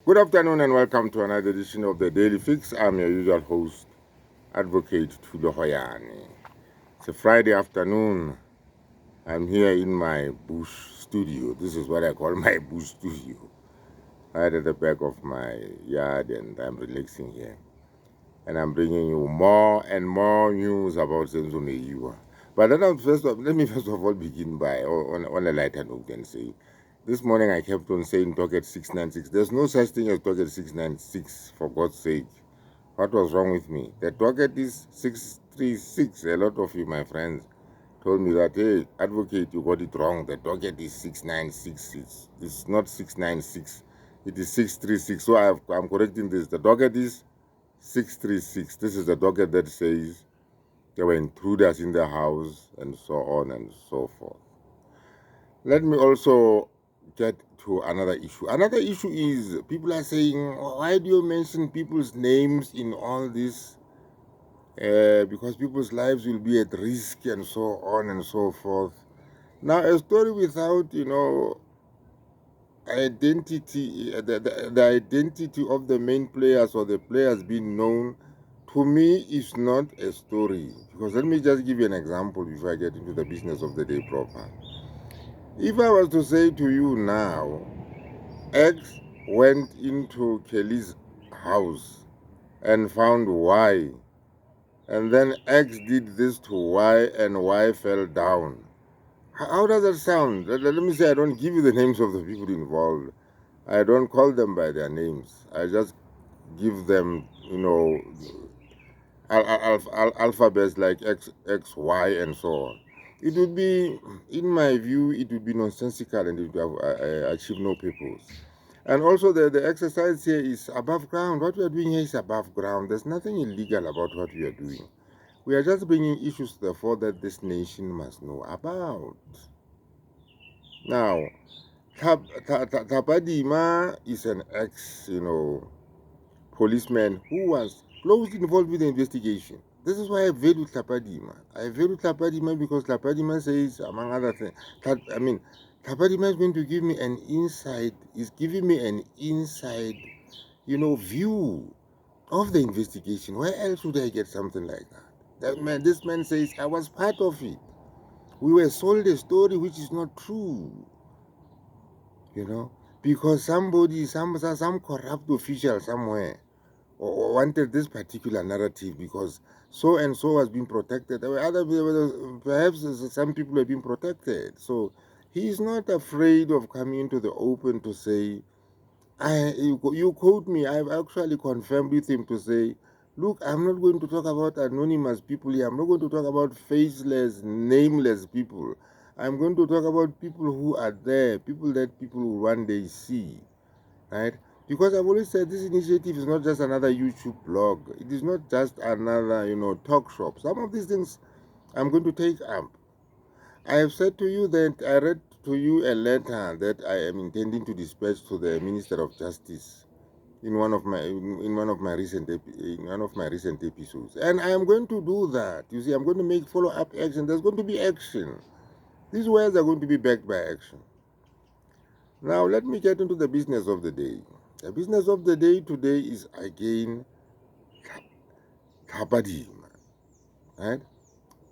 Good afternoon and welcome to another edition of the Daily Fix. I'm your usual host, Advocate Tulo Hoyani. It's a Friday afternoon. I'm here in my bush studio. This is what I call my bush studio, right at the back of my yard, and I'm relaxing here. And I'm bringing you more and more news about Meyiwa. But let me first of all begin by on a lighter note and say, this morning I kept on saying docket 696. There's no such thing as docket 696, for God's sake. What was wrong with me? The docket is 636. A lot of you, my friends, told me that, hey, Advocate, you got it wrong. The docket is 696. It's not 696. It is 636. So I'm correcting this. The docket is 636. This is the docket that says there were intruders in the house and so on and so forth. Let me also get to another issue. Another issue is people are saying, why do you mention people's names in all this? Because people's lives will be at risk and so on and so forth. Now, a story without, identity, the identity of the main players or the players being known, to me, is not a story. Because let me just give you an example before I get into the business of the day proper. If I was to say to you now, X went into Kelly's house and found Y, and then X did this to Y and Y fell down. How does that sound? Let me say I don't give you the names of the people involved. I don't call them by their names. I just give them, alphabets like X, X, Y, and so on. It would be, in my view, it would be nonsensical and it would have achieved no purpose. And also the exercise here is above ground. What we are doing here is above ground. There's nothing illegal about what we are doing. We are just bringing issues to the fore that this nation must know about. Now, Tapadima is an ex, policeman who was closely involved with the investigation. This is why I value Tapadima. I value Tapadima because Tapadima says, among other things, Tapadima is going to give me an insight, is giving me an inside, view of the investigation. Where else would I get something like that? This man says, I was part of it. We were sold a story which is not true. Because some corrupt official somewhere wanted this particular narrative because so and so was being protected. Perhaps some people have been protected. So he is not afraid of coming into the open to say, you quote me, I've actually confirmed with him to say, look, I'm not going to talk about anonymous people here. I'm not going to talk about faceless, nameless people. I'm going to talk about people who are there, people that people will one day see, right? Because I've always said this initiative is not just another YouTube blog. It is not just another, talk shop. Some of these things I'm going to take up. I have said to you that I read to you a letter that I am intending to dispatch to the Minister of Justice in one of my recent episodes, and I am going to do that. You see, I'm going to make follow-up action. There's going to be action. These words are going to be backed by action. Now, let me get into the business of the day. The business of the day today is again Tapadima, right?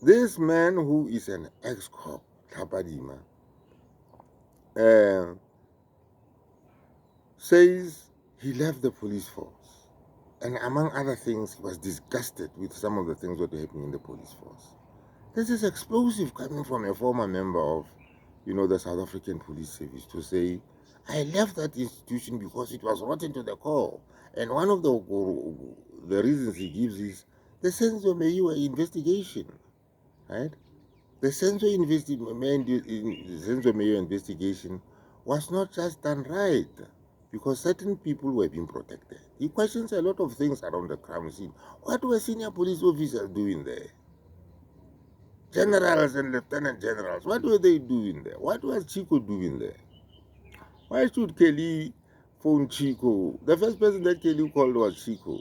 This man who is an ex-cop, Tapadima, says he left the police force. And among other things, he was disgusted with some of the things that were happening in the police force. This is explosive coming from a former member of, the South African Police Service to say, I left that institution because it was rotten to the core. And one of the reasons he gives is the Meyiwa investigation, right? The Meyiwa investigation was not just done right because certain people were being protected. He questions a lot of things around the crime scene. What were senior police officers doing there? Generals and lieutenant generals, what were they doing there? What was Chico doing there? Why should Kelly phone Chico? The first person that Kelly called was Chico.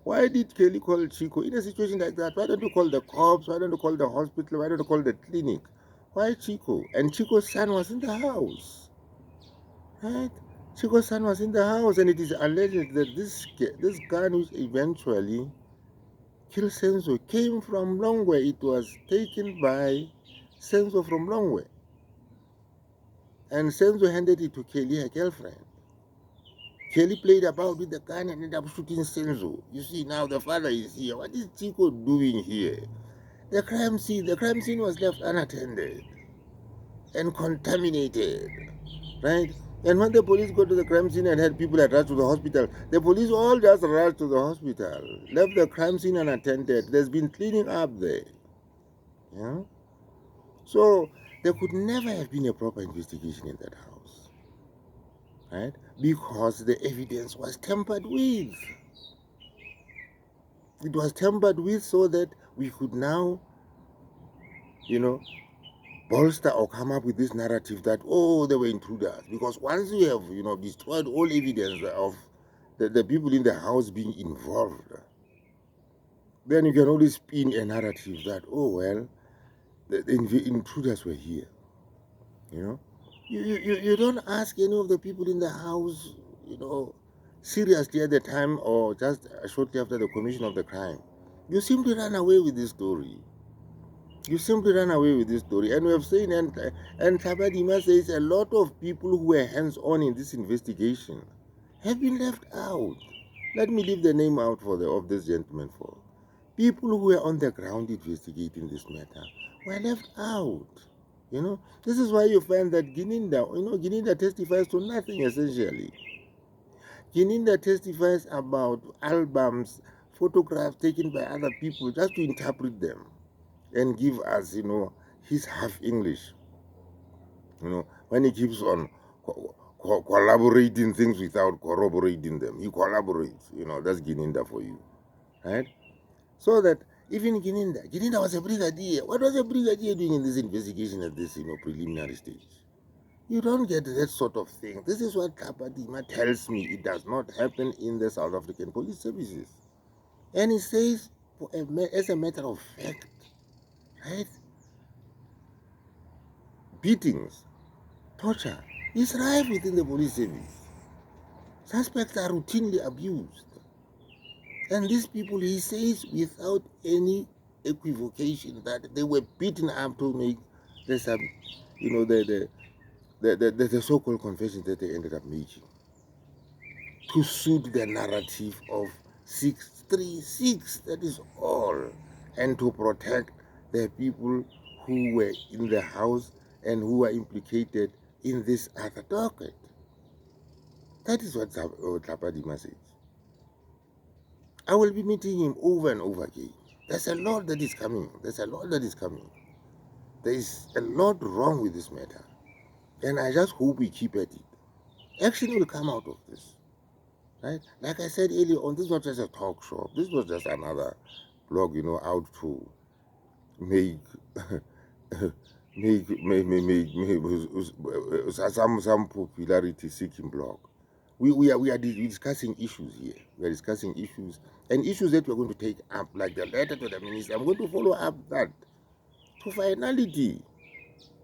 Why did Kelly call Chico? In a situation like that, why don't you call the cops? Why don't you call the hospital? Why don't you call the clinic? Why Chico? And Chico's son was in the house, right? Chico's son was in the house, and it is alleged that this gun, which eventually killed Senzo, came from Longwe. It was taken by Senzo from Longwe. And Senzo handed it to Kelly, her girlfriend. Kelly played about with the gun and ended up shooting Senzo. You see, now the father is here. What is Chico doing here? The crime scene was left unattended and contaminated, right? And when the police got to the crime scene and had people that rushed to the hospital, the police all just rushed to the hospital, left the crime scene unattended. There's been cleaning up there. Yeah? So there could never have been a proper investigation in that house, right? Because the evidence was tampered with. It was tampered with so that we could now, bolster or come up with this narrative that, oh, they were intruders. Because once you have, destroyed all evidence of the people in the house being involved, then you can always spin a narrative that, oh, well, the intruders were here. You don't ask any of the people in the house, seriously at the time or just shortly after the commission of the crime. You simply run away with this story. You simply run away with this story. And we have seen, and Tabadima says a lot of people who were hands-on in this investigation have been left out. Let me leave the name out of this gentleman for. People who were on the ground investigating this matter were left out. This is why you find that Gininda testifies to nothing essentially. Gininda testifies about albums, photographs taken by other people just to interpret them and give us, his half English. When he keeps on collaborating things without corroborating them, he collaborates. That's Gininda for you, right? So that even Gininda was a brigadier. What was a brigadier doing in this investigation at this, preliminary stage? You don't get that sort of thing. This is what Kapadima tells me. It does not happen in the South African police services. And he says, as a matter of fact, right? Beatings, torture is rife within the police service. Suspects are routinely abused. And these people, he says, without any equivocation, that they were beaten up to make the so-called confessions that they ended up making, to suit the narrative of 636. That is all. And to protect the people who were in the house and who were implicated in this other docket. That is what Tapadima says. I will be meeting him over and over again. There's a lot that is coming. There is a lot wrong with this matter. And I just hope we keep at it. Action will come out of this. Right? Like I said earlier on, this was just a talk show. This was just another blog, out to make some popularity seeking blog. We are discussing issues here. We are discussing issues and issues that we're going to take up, like the letter to the minister. I'm going to follow up that to finality.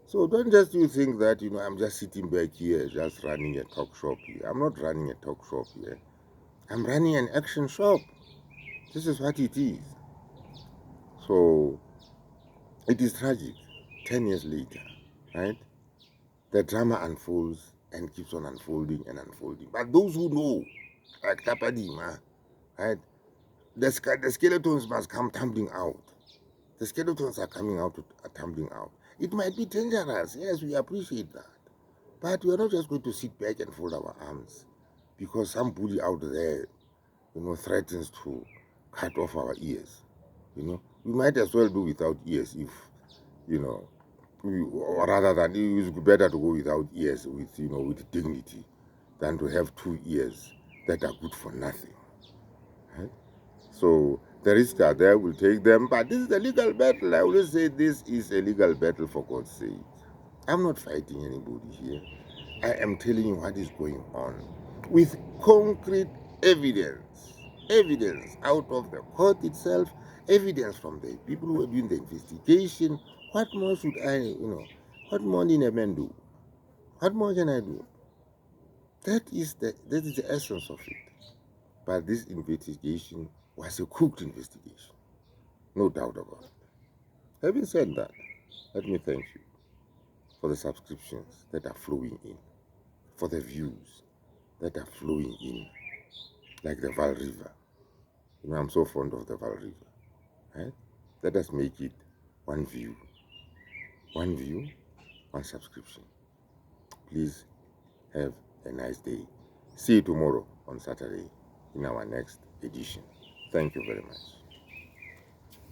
So don't just you think that I'm just sitting back here just running a talk shop here. I'm not running a talk shop here. I'm running an action shop. This is what it is. So it is tragic. 10 years later, right? The drama unfolds and keeps on unfolding and unfolding. But those who know, like Tapadima, right? The skeletons must come tumbling out. The skeletons are coming out, tumbling out. It might be dangerous. Yes, we appreciate that. But we are not just going to sit back and fold our arms because some bully out there, threatens to cut off our ears. We might as well do without ears if, or rather than it's better to go without ears with dignity than to have 2 ears that are good for nothing. Right? So the risks are there, we'll take them, but this is a legal battle. I always say this is a legal battle, for God's sake. I'm not fighting anybody here. I am telling you what is going on with concrete evidence out of the court itself, evidence from the people who are doing the investigation. What more should I, what more can a man do? What more can I do? That is the essence of it. But this investigation was a cooked investigation. No doubt about it. Having said that, let me thank you for the subscriptions that are flowing in, for the views that are flowing in, like the Val River. You know, I'm so fond of the Val River. Right? Let us make it one view, one subscription. Please have a nice day. See you tomorrow on Saturday in our next edition. Thank you very much.